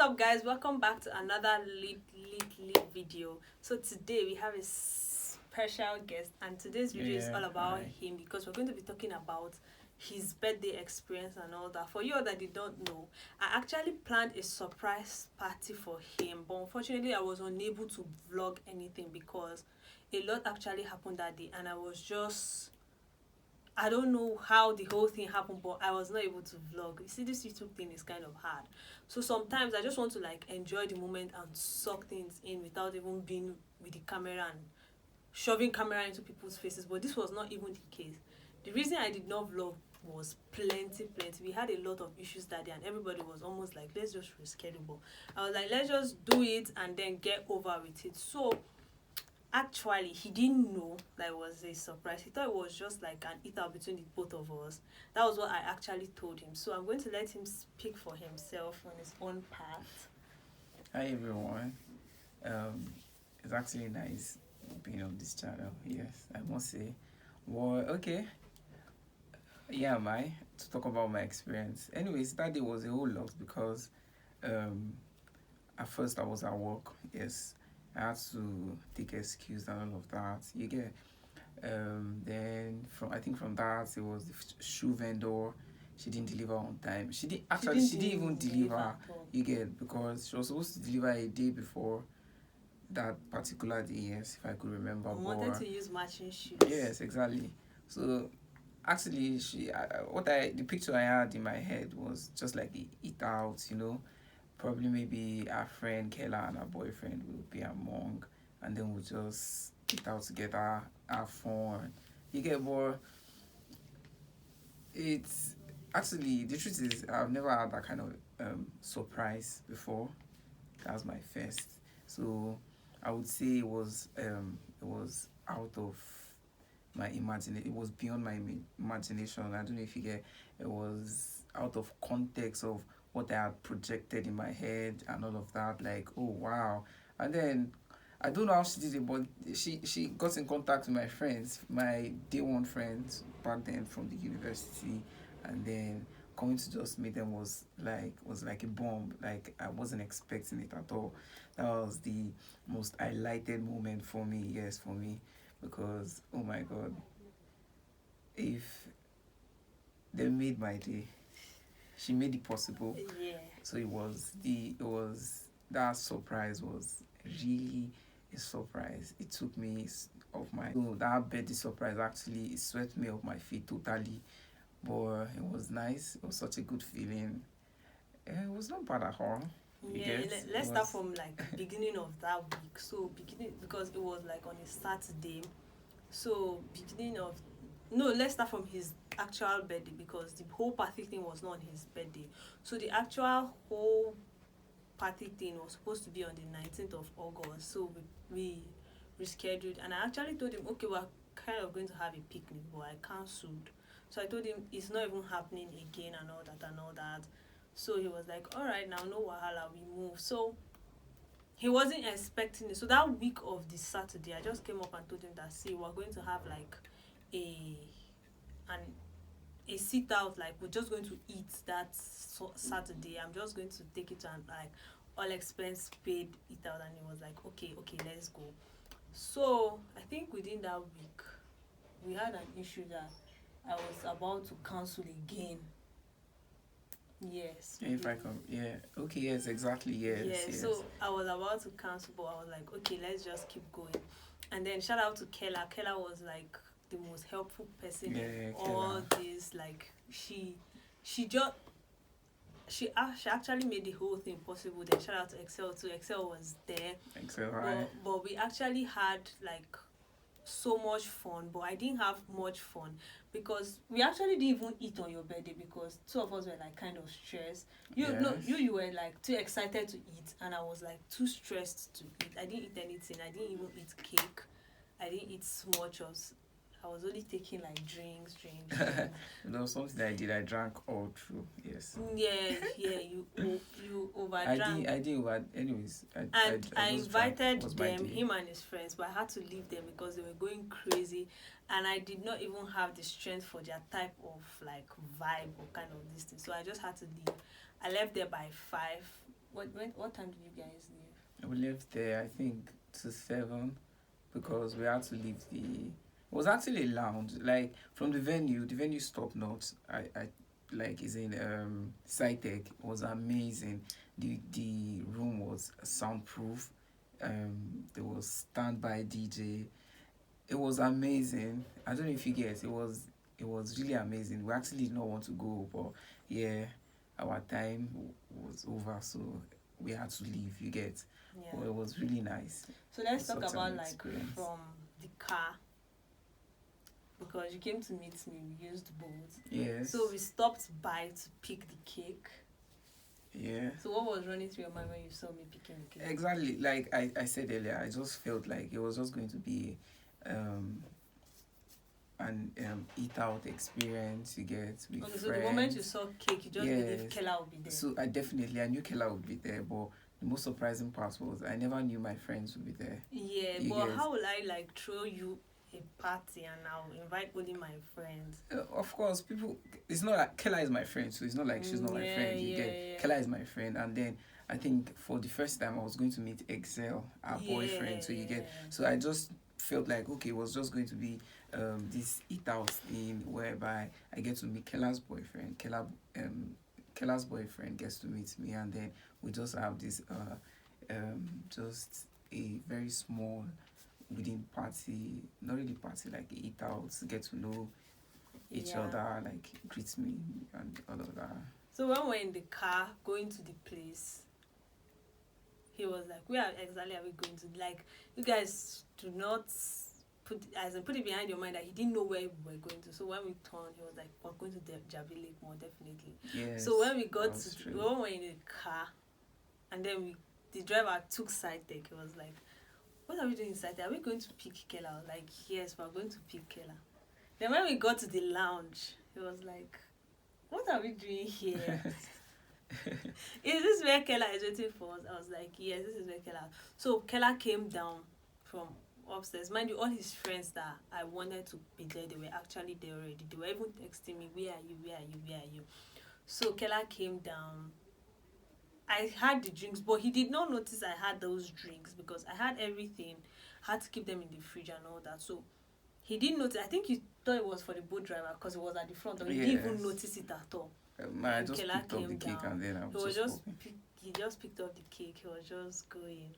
up, guys? Welcome back to another lit video. So today we have a special guest, and today's video is all about him because we're going to be talking about his birthday experience and all that. For you all that did not know, I actually planned a surprise party for him, but unfortunately I was unable to vlog anything because a lot actually happened that day, and I don't know how the whole thing happened, but I was not able to vlog. You see, this YouTube thing is kind of hard. So sometimes I just want to like enjoy the moment and suck things in without even being with the camera and shoving camera into people's faces. But this was not even the case. The reason I did not vlog was plenty. We had a lot of issues that day, and everybody was almost like, let's just reschedule. But I was like, let's just do it and then get over with it. So actually, he didn't know that it was a surprise. He thought it was just like an eat out between the both of us. That was what I actually told him. So I'm going to let him speak for himself on his own part. Hi everyone. It's actually nice being on this channel. Yes, I must say. Well, okay. Yeah, to talk about my experience. Anyways, that day was a whole lot because at first I was at work. Yes, I had to take excuse and all of that. You get. Then from that it was the shoe vendor. She didn't deliver on time. She didn't even deliver. You get, because she was supposed to deliver a day before that particular day. Yes, if I could remember. I wanted to use matching shoes. Yes, exactly. So actually, the picture I had in my head was just like a eat out. Probably maybe our friend Kayla and her boyfriend will be among, and then we'll just eat out together, have fun. You get more. It's actually, the truth is, I've never had that kind of surprise before. That was my first. So I would say it was out of my imagination. It was beyond my imagination. I don't know if you get. It was out of context of what I had projected in my head and all of that. Like, oh wow. And then I don't know how she did it, but she got in contact with my friends, my day one friends back then from the university, and then coming to just meet them was like a bomb. Like, I wasn't expecting it at all. That was the most highlighted moment for me. Yes, for me, because oh my god, if they made my day, she made it possible. Yeah. So that surprise was really a surprise. It took me off my. So that birthday surprise actually swept me off my feet totally. But it was nice. It was such a good feeling. It was not bad at all. Yeah, let's start from like beginning of that week. So because it was like on a Saturday. So let's start from his actual birthday because the whole party thing was not on his birthday. So the actual whole party thing was supposed to be on the 19th of August. So we rescheduled, and I actually told him, okay, we're kind of going to have a picnic, but I cancelled. So I told him it's not even happening again and all that. So he was like, all right, now no wahala, we move. So he wasn't expecting it. So that week of the Saturday, I just came up and told him that, see, we're going to have like a sit out, like we're just going to eat that Saturday. I'm just going to take it to an like all expense paid eat out, and he was like, okay, let's go. So I think within that week we had an issue that I was about to cancel again. Yes. If I come, yeah. Okay, yes, exactly, yes. Yeah, so I was about to cancel, but I was like, okay, let's just keep going. And then shout out to Kayla. Kayla was like the most helpful person in all this. Like she actually made the whole thing possible. Then shout out to Excel too. Excel was there. But we actually had like so much fun, but I didn't have much fun because we actually didn't even eat on your birthday because two of us were like kind of stressed. You were like too excited to eat, and I was like too stressed to eat. I didn't eat anything. I didn't even eat cake. I didn't eat small chops. I was only taking like drinks. There was something that I did. I drank all through. Yes. Yeah. You overdrank. I did over. Anyways, I invited them, him and his friends, but I had to leave them because they were going crazy, and I did not even have the strength for their type of like vibe or kind of this thing. So I just had to leave. I left there by 5. What time did you guys leave? We left there, I think, to 7 because we had to leave the. It was actually a lounge. Like from the venue stopped not. I like is in Cytec. It was amazing. The room was soundproof. There was standby DJ. It was amazing. I don't know if you get it was really amazing. We actually did not want to go, but yeah, our time was over, so we had to leave. You get, Yeah. but it was really nice. So let's Such talk an about like experience. from the car, because you came to meet me. We used both. Yes. So we stopped by to pick the cake. Yeah. So what was running through your mind when you saw me picking the cake? Exactly. Like I said earlier, I just felt like it was just going to be an eat out experience you get with Okay, so friends. the moment you saw cake, you just believe Yes. Kela would be there. So I knew Kela would be there, but the most surprising part was I never knew my friends would be there. Yeah, You but get- how will I like throw you a party and I'll invite only my friends? Of course, people. It's not like Kela is my friend, so it's not like she's not my Yeah, friend. You get yeah. Kela is my friend, and then I think for the first time I was going to meet Excel, our boyfriend. So you get. So I just felt like okay, it was just going to be this eat out thing whereby I get to meet Kela's boyfriend. Kela's boyfriend gets to meet me, and then we just have this just a very small within party, not really party, like eat out, get to know each Yeah. other, like greet me and all of that. So when we're in the car going to the place, he was like, "Where exactly are we going to?" Like, you guys do not put it behind your mind that he didn't know where we were going to. So when we turned, he was like, "We're going to the Jabi Lake more definitely." Yes. So when we got that's to true. when we were in the car, and then the driver took side take. He was like, "What are we doing inside there? Are we going to pick Kela?" I was like, "Yes, we're going to pick Kela." Then when we got to the lounge, he was like, "What are we doing here? Is this where Kela is waiting for us?" I was like, "Yes, this is where Kela." So Kela came down from upstairs. Mind you, all his friends that I wanted to be there, they were actually there already. They were even texting me, "Where are you? Where are you? Where are you?" So Kela came down. I had the drinks, but he did not notice I had those drinks because I had everything. I had to keep them in the fridge and all that. So he didn't notice. I think he thought it was for the boat driver because it was at the front. Or he didn't even Yes. notice it at all. I And just Kela picked up the came cake down. and then I He was was just just walking. he just picked up the cake. He was just going.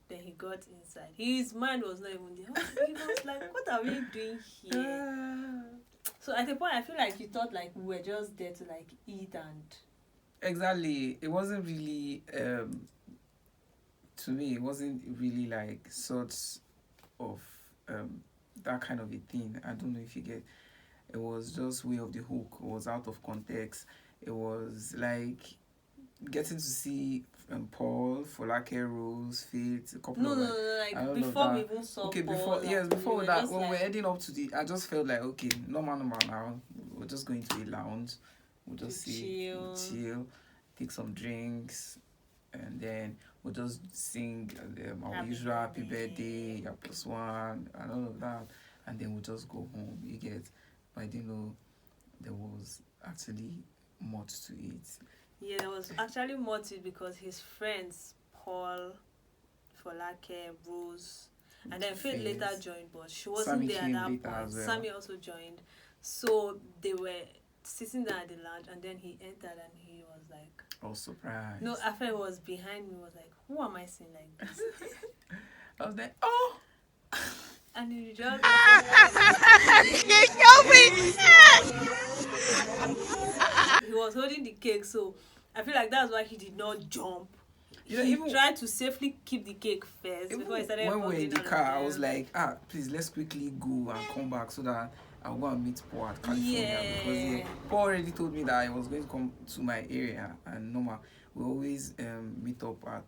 Then he got inside. His mind was not even there. He was like, "What are we doing here?" So at the point, I feel like he thought like we were just there to like eat and. Exactly. It wasn't really to me it wasn't really like sort of that kind of a thing. I don't know if you get. It was just way of the hook. It was out of context. It was like getting to see Paul, Folake, Rose, Faith, a couple No, of no, like, no, I like don't know before we that. even saw Okay, Paul, before like, yes, we before were that, just when we're like- heading up to the, I just felt like okay, normal now. We're just going to a lounge. We'll just To chill, take some drinks, and then we'll just sing our Happy usual happy birthday. birthday, your plus one, and all of that, and then we'll just go home. You get, but I didn't know there was actually much to it. Yeah, there was actually more to it because his friends, Paul, Folake, Rose, and then Faith later joined, but she wasn't Sammy there at came that later point. as well. Sammy also joined. So they were sitting there at the lounge, and then he entered and he was like, I was surprised. no, Afe was behind me, was like, "Who am I seeing like this?" I was like, oh. And he just. He was holding the cake, so I feel like that's why he did not jump. You know, He even- tried to safely keep the cake first Even before he started when we were in the hugging all car, of I was them. like, please let's quickly go and come back so that I'll go and meet Paul at California because Yeah. Paul already told me that I was going to come to my area, and normal we always meet up at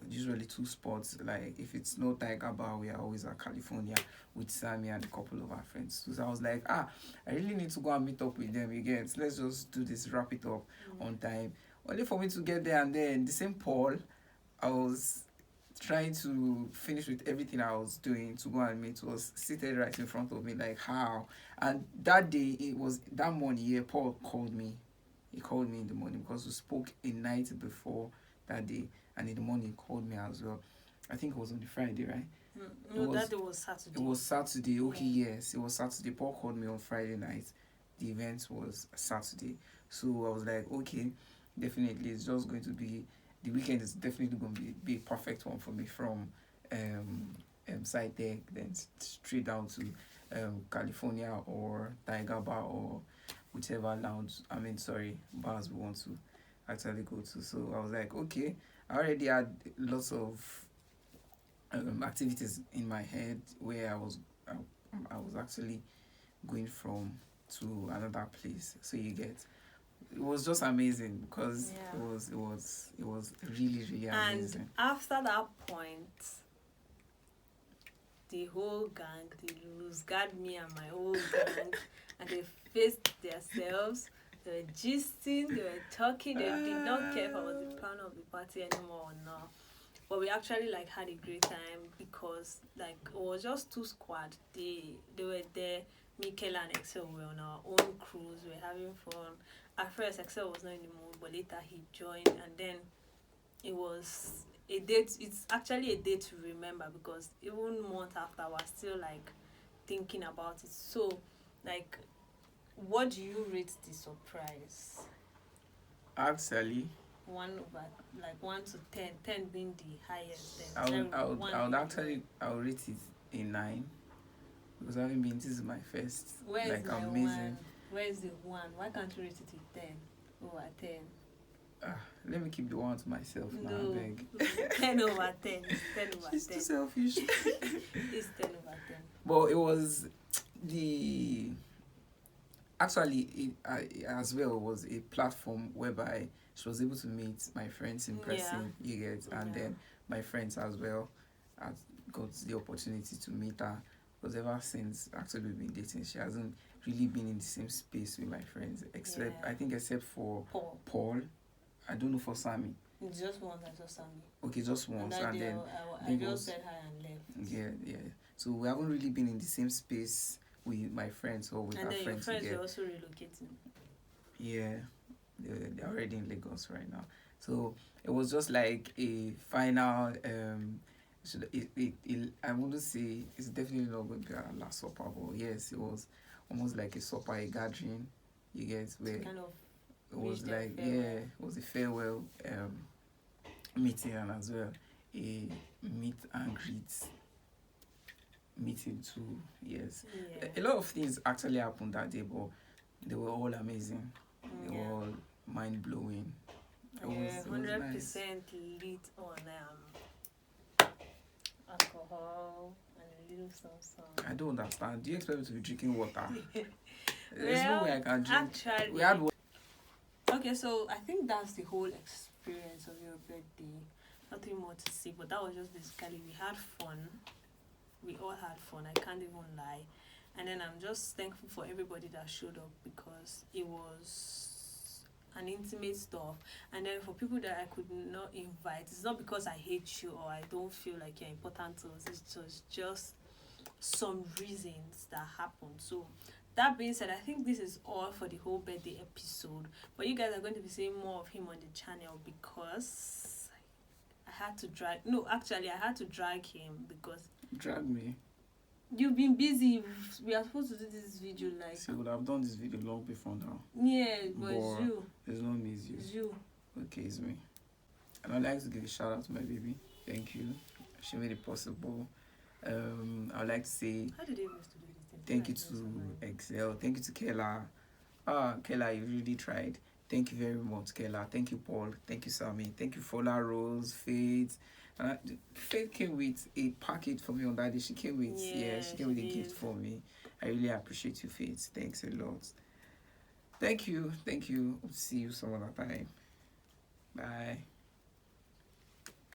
usually 2 spots. Like if it's no Tiger Bar, we are always at California with Sammy and a couple of our friends. So I was like, I really need to go and meet up with them again. So let's just do this, wrap it up on time. Only for me to get there, and then the same Paul, I was trying to finish with everything I was doing to go and meet, was seated right in front of me, like how. And that day, it was that morning, yeah, Paul called me. he called me in the morning because we spoke a night before that day, and in the morning he called me as well. I think it was on the Friday, right? No, that day was Saturday. It was Saturday. Okay, Yeah. yes, it was Saturday. Paul called me on Friday night. The event was Saturday, so I was like, okay, definitely, it's just going to be the weekend is definitely going to be a perfect one for me from side deck, then straight down to California or Tiger Bar or whichever lounge. Bars we want to actually go to. So I was like, okay, I already had lots of activities in my head where I was actually going from to another place. So you get, it was just amazing because Yeah. it was really really And amazing. after that point, the whole gang, they lose guard me and my whole gang, and they faced themselves. They were gisting, they were talking, they did not care if I was the plan of the party anymore or not. But we actually like had a great time because like it was just two squad. They were there. Me, Kayla, and Excel were on our own cruise. We were having fun. At first, Excel was not in the mood, but later he joined, and then it was a date. It's actually a day to remember because even months after, we're still like thinking about it. So, like, what do you rate the surprise? Actually, 1 to 10, 10 being the highest. Then I would actually I would rate it a 9 because having been this is my first Where is my amazing. 1? Where is the 1? Why can't you rate it a 10 over 10? Let me keep the 1 to myself now. No, I beg. 10 over 10. It's 10 over 10. She's too selfish. It's 10 over 10. But it was the actually it as well was a platform whereby she was able to meet my friends in person. You get, and then my friends as well had got the opportunity to meet her. Because ever since actually we've been dating, she hasn't really been in the same space with my friends, except I think except for Paul. I don't know for Sammy. It's just once I saw Sammy. Okay, just once, and then I just said hi and left. Yeah. So we haven't really been in the same space with my friends or with our friends. And then your friends are also relocating. Yeah, they're already in Lagos right now. So it was just like a final. I wouldn't say it's definitely not going to be our last supper, but yes, it was almost like a supper, a gathering. You get where kind of it was like it was a farewell meeting, and as well a meet and greet meeting too. Yes, a lot of things actually happened that day, but they were all amazing. They were all mind blowing. 100% nice. Lit on alcohol and a little something. I don't understand. Do you expect me to be drinking water? There's no way I can drink. Actually, we had. Okay, so I think that's the whole experience of your birthday. Nothing more to say, but that was just basically we had fun. We all had fun. I can't even lie. And then I'm just thankful for everybody that showed up because it was an intimate stuff. And then for people that I could not invite, it's not because I hate you or I don't feel like you're important to us. It's just some reasons that happened. So that being said, I think this is all for the whole birthday episode. But you guys are going to be seeing more of him on the channel because I had to drag him because... Drag me? You've been busy. We are supposed to do this video like... So you would have done this video long before now. Yeah, but it's you. It's not me, it's you. It's you. Okay, it's me. And I'd like to give a shout out to my baby. Thank you. She made it possible. I'd like to say... How did they used to do this thing? Thank you to Excel. Thank you to Kayla. Kayla, you really tried. Thank you very much, Kayla. Thank you, Paul. Thank you, Sammy. Thank you, Fola, Rose, Faith. Faith came with a package for me on that day. She came with, she came with a gift for me. I really appreciate you, Faith. Thanks a lot. Thank you. See you some other time. Bye.